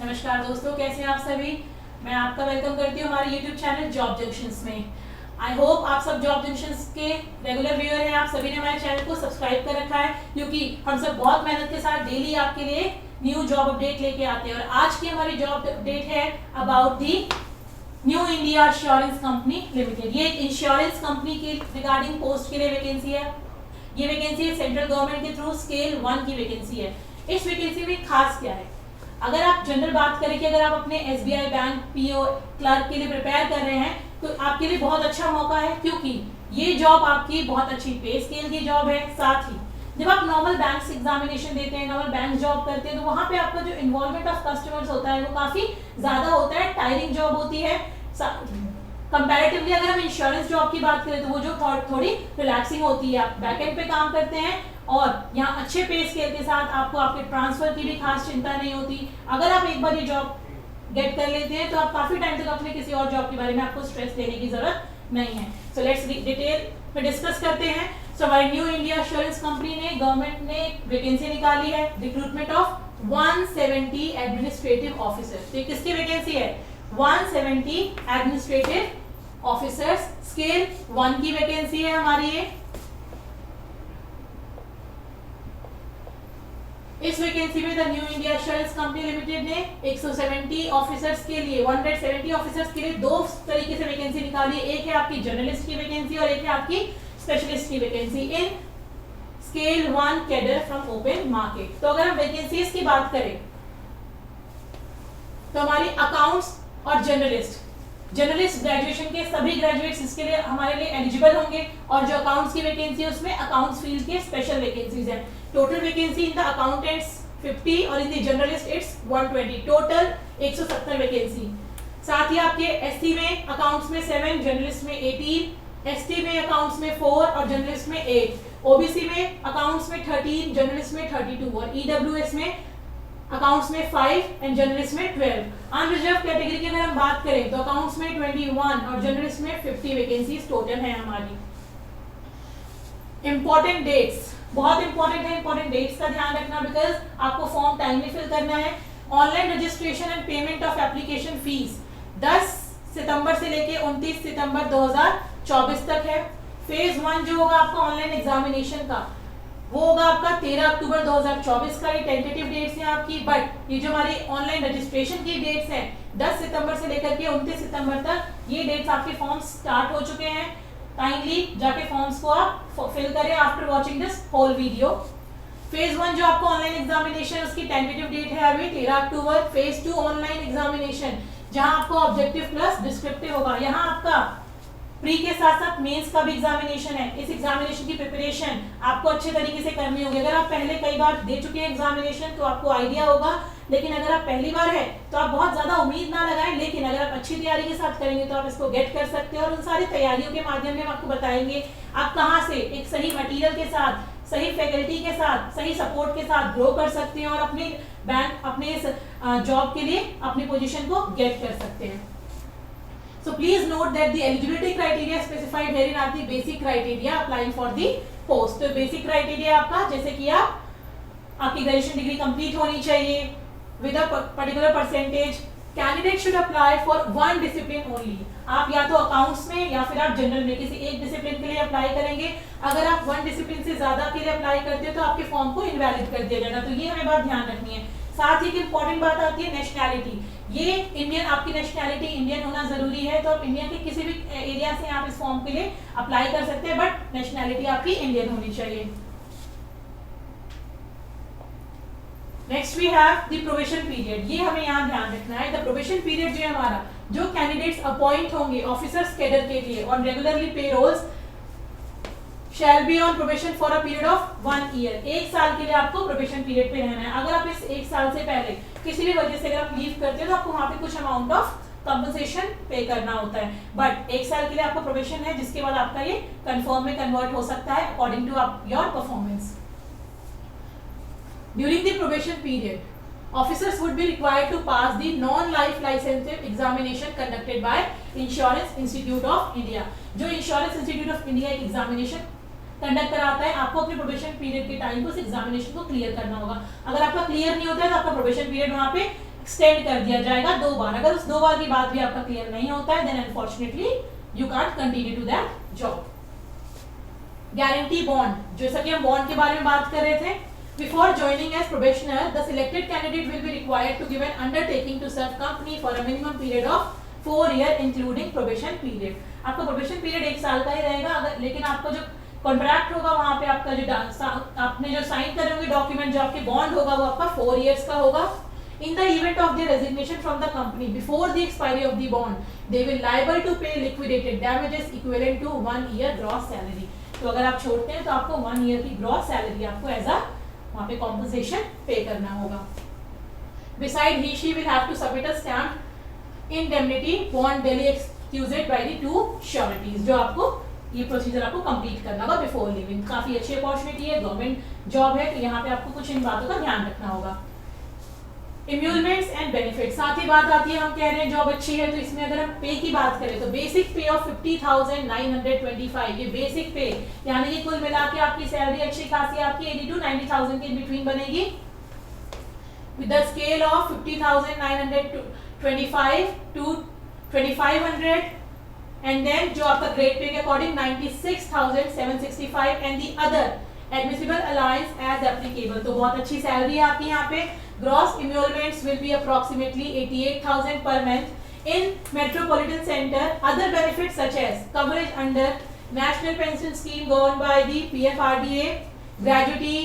नमस्कार दोस्तों, कैसे हैं आप सभी। मैं आपका वेलकम करती हूँ हमारे YouTube चैनल जॉब जंक्शंस में। आई होप आप सब जॉब जंक्शंस के रेगुलर व्यूअर हैं। आप सभी ने हमारे चैनल को सब्सक्राइब कर रखा है क्योंकि हम सब बहुत मेहनत के साथ डेली आपके लिए न्यू जॉब अपडेट लेके आते हैं। और आज की हमारी जॉब अपडेट है about the new India insurance company limited. ये एक इंश्योरेंस कंपनी के रिगार्डिंग पोस्ट के लिए वैकेंसी है। ये वैकेंसी सेंट्रल गवर्नमेंट के थ्रू स्केल 1 की वैकेंसी है। इस वैकेंसी में खास क्या है, अगर आप जनरल बात करें कि अगर आप अपने SBI बैंक पीओ क्लर्क के लिए प्रिपेयर कर रहे हैं तो आपके लिए बहुत अच्छा मौका है, क्योंकि ये जॉब आपकी बहुत अच्छी पे स्केल की जॉब है। साथ ही जब आप नॉर्मल बैंक एग्जामिनेशन देते हैं, नॉर्मल बैंक जॉब करते हैं, तो वहां पे आपका जो इन्वॉल्वमेंट ऑफ कस्टमर्स होता है वो काफी ज्यादा होता है, टायरिंग जॉब होती है। कंपैरेटिवली अगर हम इंश्योरेंस जॉब की बात करें तो वो जो थोड़ी रिलैक्सिंग होती है। आप बैकएंड पे काम करते हैं और यहाँ अच्छे पे स्केल के साथ आपको आपके ट्रांसफर की भी खास चिंता नहीं होती। अगर आप एक बार ये जॉब गेट कर लेते हैं तो आप काफी टाइम तक अपने किसी और जॉब के बारे में आपको स्ट्रेस देने की जरूरत नहीं है। सो लेट्स डिटेल में डिस्कस करते हैं। सो हमारी न्यू इंडिया इंश्योरेंस कंपनी ने गवर्नमेंट ने वैकेंसी निकाली है, रिक्रूटमेंट ऑफ 170 एडमिनिस्ट्रेटिव ऑफिसर्स। तो किसकी वैकेंसी है? 170 एडमिनिस्ट्रेटिव ऑफिसर्स, स्केल 1 की वैकेंसी है हमारी ये। इस वैकेंसी में the new India insurance company limited ने 170 ऑफिसर्स के लिए 170 ऑफिसर्स के लिए दो तरीके से वैकेंसी निकाली है। एक है आपकी जर्नलिस्ट की वैकेंसी और एक है आपकी स्पेशलिस्ट की vacancy in scale 1 cadre from open market. तो अगर हम वैकेंसीज की बात करें तो हमारी अकाउंट्स और जर्नलिस्ट ग्रेजुएशन के सभी ग्रेजुएट्स इसके लिए हमारे लिए एलिजिबल होंगे। और जो अकाउंट्स की वैकेंसी है उसमें अकाउंट्स फील्ड के स्पेशल वैकेंसीज हैं। Total vacancy in the accountants 50 और in the journalist it's 120, total 170 vacancy. साथ ही आपके एससी में अकाउंट्स में 7, जर्नलिस्ट में 18, एसटी में अकाउंट्स में 4 और जर्नलिस्ट में 8, ओबीसी में अकाउंट्स में 13, जर्नलिस्ट में 32 और ईडब्ल्यूएस में अकाउंट्स में 5 एंड जर्नलिस्ट में 12। अनरिजर्व कैटेगरी की अगर हम बात करें तो अकाउंट्स में 21 और जर्नलिस्ट में 50 वैकेंसीज टोटल है हमारी। इंपॉर्टेंट डेट्स बहुत इंपॉर्टेंट है, इंपॉर्टेंट डेट्स का ध्यान रखना बिकॉज आपको फॉर्म टाइमली फिल करना है। Online registration and payment of application fees 10 सितंबर से लेके 29 सितंबर 2024 तक है। फेज 1 जो होगा आपका ऑनलाइन एग्जामिनेशन का वो होगा आपका 13 अक्टूबर 2024 का। ये टेंटेटिव डेट्स हैं आपकी, बट ये जो हमारी ऑनलाइन रजिस्ट्रेशन की डेट्स हैं 10 सितंबर से लेकर के 29 सितंबर तक, ये डेट्स आपके फॉर्म स्टार्ट हो चुके हैं। काइंडली जाके फॉर्म्स को आप फिल करें after watching this whole video. Phase 1 जो आपको ऑनलाइन एग्जामिनेशन उसकी टेंटेटिव डेट है अभी 13 अक्टूबर। फेज 2 ऑनलाइन एग्जामिनेशन जहां आपको ऑब्जेक्टिव प्लस डिस्क्रिप्टिव होगा। यहाँ आपका प्री के साथ साथ मेंस का भी एग्जामिनेशन है। इस एग्जामिनेशन की प्रिपरेशन आपको अच्छे तरीके से करनी होगी। अगर आप पहले कई बार दे चुके हैं एग्जामिनेशन तो आपको आइडिया होगा, लेकिन अगर आप पहली बार है तो आप बहुत ज्यादा उम्मीद ना लगाएं। लेकिन अगर आप अच्छी तैयारी के साथ करेंगे तो आप इसको गेट कर सकते हैं। और उन सारी तैयारियों के माध्यम में हम आपको बताएंगे आप कहाँ से एक सही मटेरियल के साथ, सही फैकल्टी के साथ, सही सपोर्ट के साथ ग्रो कर सकते हैं और अपने बैंक अपने इस जॉब के लिए अपनी पोजीशन को गेट कर सकते हैं। So please note that the eligibility criteria specified herein are the basic criteria applying for the post. तो basic criteria आपका जैसे कि आपकी ग्रेजुएशन डिग्री कंप्लीट होनी चाहिए with a particular percentage. Candidate should apply for one discipline only. आप या तो अकाउंट्स में या फिर आप जनरल में किसी एक डिसिप्लिन के लिए अप्लाई करेंगे। अगर आप वन डिसिप्लिन से ज्यादा के लिए अप्लाई करते हो तो आपके फॉर्म को इनवैलिड कर दिया जाएगा। तो ये हमें बात ध्यान रखनी है। साथ ही एक इंपॉर्टेंट बात आती है नेशनैलिटी। ये इंडियन, आपकी नेशनैलिटी इंडियन होना जरूरी है। तो आप इंडिया के किसी भी एरिया से आप इस फॉर्म के लिए अप्लाई कर सकते हैं, बट नेशनैलिटी आपकी इंडियन होनी चाहिए। Next we have the probation period. ये हमें यहाँ ध्यान रखना है। द प्रोबेशन पीरियड जो है हमारा, जो कैंडिडेट्स अपॉइंट होंगे ऑफिसर्स कैडर के लिए और regularly payrolls shall be on probation for a period of 1 year. 1 साल के लिए आपको प्रोबेशन पीरियड पे रहना है। अगर आप इस 1 साल से पहले किसी भी वजह से अगर आप लीव करते हो तो आपको वहां पे कुछ अमाउंट ऑफ कंपनसेशन पे करना होता है। बट 1 साल के लिए आपका प्रोबेशन है, जिसके बाद आपका ये कंफर्म में कन्वर्ट हो सकता है according to your performance. During the probation period, officers would be required to pass the non-life licensing examination conducted by Insurance Institute of India. जो Insurance Institute of India एक एग्जामिनेशन कंडक्ट कराता है, आपको अपने probation period के time को उस examination को क्लियर करना होगा। अगर आपका क्लियर नहीं होता है तो आपका प्रोबेशन पीरियड वहां पे एक्सटेंड कर दिया जाएगा 2 बार। अगर उस 2 बार की बात भी आपका क्लियर नहीं होता है then unfortunately you can't continue to that job. Guarantee bond, जैसा कि हम बॉन्ड के बारे में बात कर रहे थे, before joining as probationer the selected candidate will be required to give an undertaking to serve company for a minimum period of 4 year including probation period. आपका प्रोबेशन पीरियड 1 साल का ही रहेगा, अगर लेकिन आपका जो कॉन्ट्रैक्ट होगा वहां पे आपका जो आपने जो साइन करे होंगे डॉक्यूमेंट, जो आपके बॉन्ड होगा वो आपका 4 इयर्स का होगा। In the event of their resignation from the company before the expiry of the bond, they will liable to pay liquidated damages equivalent to 1 year gross salary. तो अगर आप छोड़ते हैं तो आपको 1 ईयर की ग्रॉस सैलरी आपको एज अ वहां पे कॉम्पनसेशन पे करना होगा। Beside he she will have to submit a stamped indemnity bond daily executed by the 2 sureties, जो आपको ये प्रोसीजर आपको कंप्लीट करना होगा बिफोर लिविंग। काफी अच्छी अपॉर्चुनिटी है, गवर्नमेंट जॉब है, तो यहाँ पे आपको कुछ इन बातों का ध्यान रखना होगा। इम्यूलमेंट्स एंड बेनिफिट, साथ ही बात आती है, हम कह रहे हैं जॉब अच्छी है तो इसमें अगर हम पे की बात करें तो बेसिक पे ऑफ 50,925, ये बेसिक पे यानी कि कुल मिला के आपकी सैलरी अच्छी खासी आपकी 80 to 90,000 के बिटवीन बनेगी। With the scale of 50,925 to 2,500 and then जो आपका ग्रेड पे के according 96,765 and the other admissible allowance as applicable. तो बहुत अच्छी सैलरी है आपकी यहाँ पे। Gross emoluments will be approximately 88,000 per month in metropolitan center. Other benefits such as coverage under National Pension Scheme governed by the PFRDA, gratuity,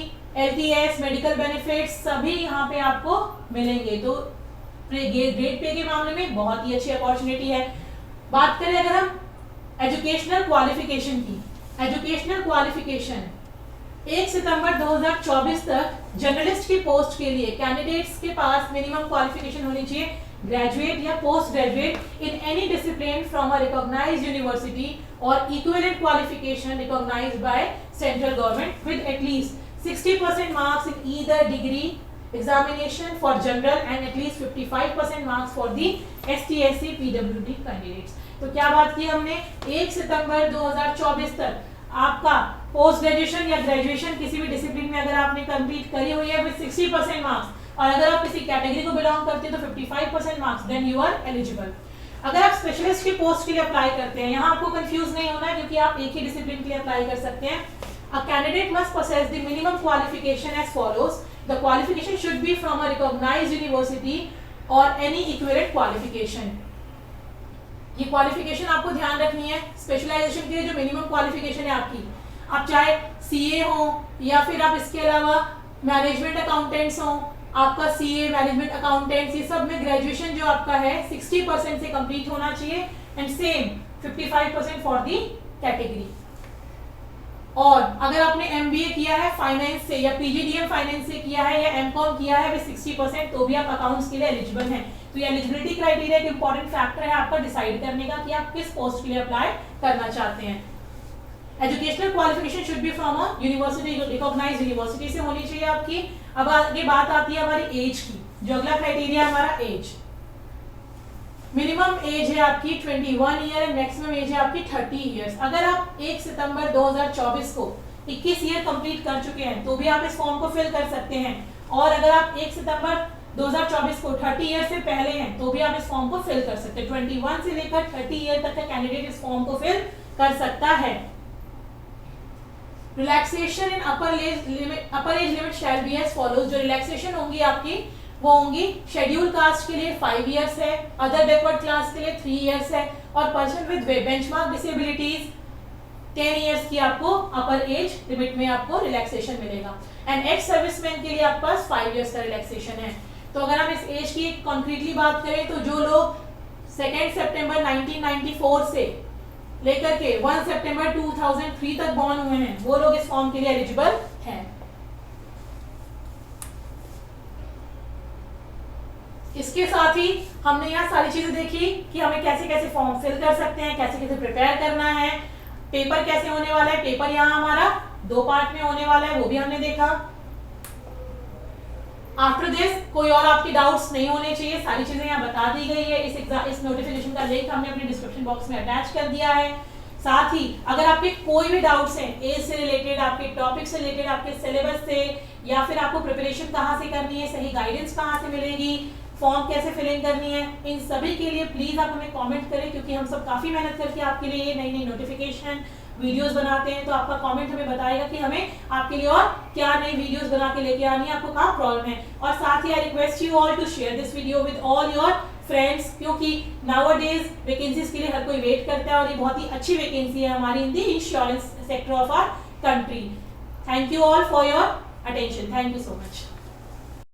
LTS, medical benefits सभी यहाँ पे आपको मिलेंगे। तो ग्रेड पे के मामले में बहुत ही अच्छी अपॉर्चुनिटी है। बात करें अगर हम एजुकेशनल क्वालिफिकेशन की, एजुकेशनल क्वालिफिकेशन 1 सितंबर 2024 तक जर्नलिस्ट की पोस्ट के लिए कैंडिडेट्स के पास मिनिमम क्वालिफिकेशन होनी चाहिए ग्रेजुएट या post graduate in any discipline from a recognised university और equivalent qualification recognised by central government with at least 60% marks in either degree examination for general and at least 55% marks for the ST/SC PWD candidates. तो क्या बात की हमने, 1 सितंबर 2024 तक आपका post graduation या graduation किसी भी डिसिप्लिन में अगर आपने कंप्लीट करी हुई है विद 60% मार्क्स, और अगर आप किसी कैटेगरी को बिलोंग करते हैं तो 55% marks, then you are eligible. अगर आप स्पेशलिस्ट की पोस्ट के लिए अप्लाई करते हैं, यहाँ आपको कंफ्यूज नहीं होना है क्योंकि आप एक ही डिसिप्लिन के लिए अप्लाई कर सकते हैं। A candidate must possess the minimum qualification as follows. The qualification should be from a recognised university or any equivalent qualification. ये क्वालिफिकेशन आपको ध्यान रखनी है। स्पेशलाइजेशन के लिए जो मिनिमम क्वालिफिकेशन है आपकी, आप चाहे CA हो या फिर आप इसके अलावा मैनेजमेंट अकाउंटेंट्स हो, आपका CA मैनेजमेंट अकाउंटेंट्स, ये सब में ग्रेजुएशन जो आपका है 60% से कंप्लीट होना चाहिए and same 55% for the category. और अगर आपने MBA किया है फाइनेंस से या PGDM फाइनेंस से किया है या MCOM किया है विद 60%, तो भी आप अकाउंट्स के लिए एलिजिबल हैं। तो ये एलिजिबिलिटी क्राइटेरिया एक इंपॉर्टेंट फैक्टर है आपका डिसाइड करने का कि आप किस पोस्ट के लिए अप्लाई करना चाहते हैं। Educational qualification should be from a university, recognised university से होनी चाहिए आपकी। अब आगे बात आती है हमारी एज की, जो अगला क्राइटेरिया हमारा एज। मिनिमम एज है आपकी 21 ईयर एंड मैक्सिमम एज है आपकी 30 इयर्स। अगर आप 1 सितंबर 2024 को 21 ईयर कंप्लीट कर चुके हैं तो भी आप इस फॉर्म को फिल कर सकते हैं, और अगर आप 1 सितंबर 2024 को 30 ईयर से पहले हैं तो भी आप इस फॉर्म को फिल कर सकते हैं। 21 से लेकर 30 ईयर तक का कैंडिडेट इस फॉर्म को फिल कर सकता है। Relaxation in upper age limit shall be as follows. जो रिलैक्सेशन होंगी आपकी वो होंगी शेड्यूल कास्ट के लिए 5 इयर्स है, अदर बैकवर्ड क्लास के लिए 3 इयर्स है, और person with benchmark disabilities 10 years की आपको अपर एज लिमिट में आपको रिलैक्सेशन मिलेगा। एंड एक्स सर्विसमैन के लिए आपके पास 5 इयर्स का रिलैक्सेशन है। तो अगर हम इस एज की कॉन्क्रीटली बात करें तो जो लोग 2 सितंबर 1994 से लेकर के 1 सितंबर 2003 तक बॉर्न हुए हैं वो लोग इस फॉर्म के लिए एलिजिबल हैं। इसके साथ ही हमने यहाँ सारी चीजें देखी कि हमें कैसे कैसे फॉर्म फिल कर सकते हैं, कैसे कैसे प्रिपेयर करना है, पेपर कैसे होने वाला है। पेपर यहाँ हमारा 2 पार्ट में होने वाला है, वो भी हमने देखा। आफ्टर दिस कोई और आपकी डाउट्स नहीं होने चाहिए, सारी चीजें यहाँ बता दी गई है। इस नोटिफिकेशन का लिंक हमने अपने डिस्क्रिप्शन बॉक्स में अटैच कर दिया है। साथ ही अगर आपके कोई भी डाउट्स हैं एज से रिलेटेड, आपके टॉपिक से रिलेटेड, आपके सिलेबस से, या फिर आपको प्रिपरेशन कहाँ से करनी है, सही गाइडेंस कहाँ से मिलेगी, फॉर्म कैसे फिलिंग करनी है, इन सभी के लिए प्लीज आप हमें कमेंट करें, क्योंकि हम सब काफी मेहनत करके आपके लिए ये नई नई नोटिफिकेशन वीडियोस बनाते हैं। तो आपका कमेंट हमें बताएगा कि हमें आपके लिए और क्या नई वीडियोस बना के लेके आनी है, आपको क्या प्रॉब्लम है। और साथ ही I request you all to share this video with all your friends, क्योंकि नाउअडेज वैकेंसीज के लिए हर कोई वेट करता है और ये बहुत ही अच्छी वैकेंसी है हमारी in the insurance sector of our country. Thank you all for your attention. Thank you so much.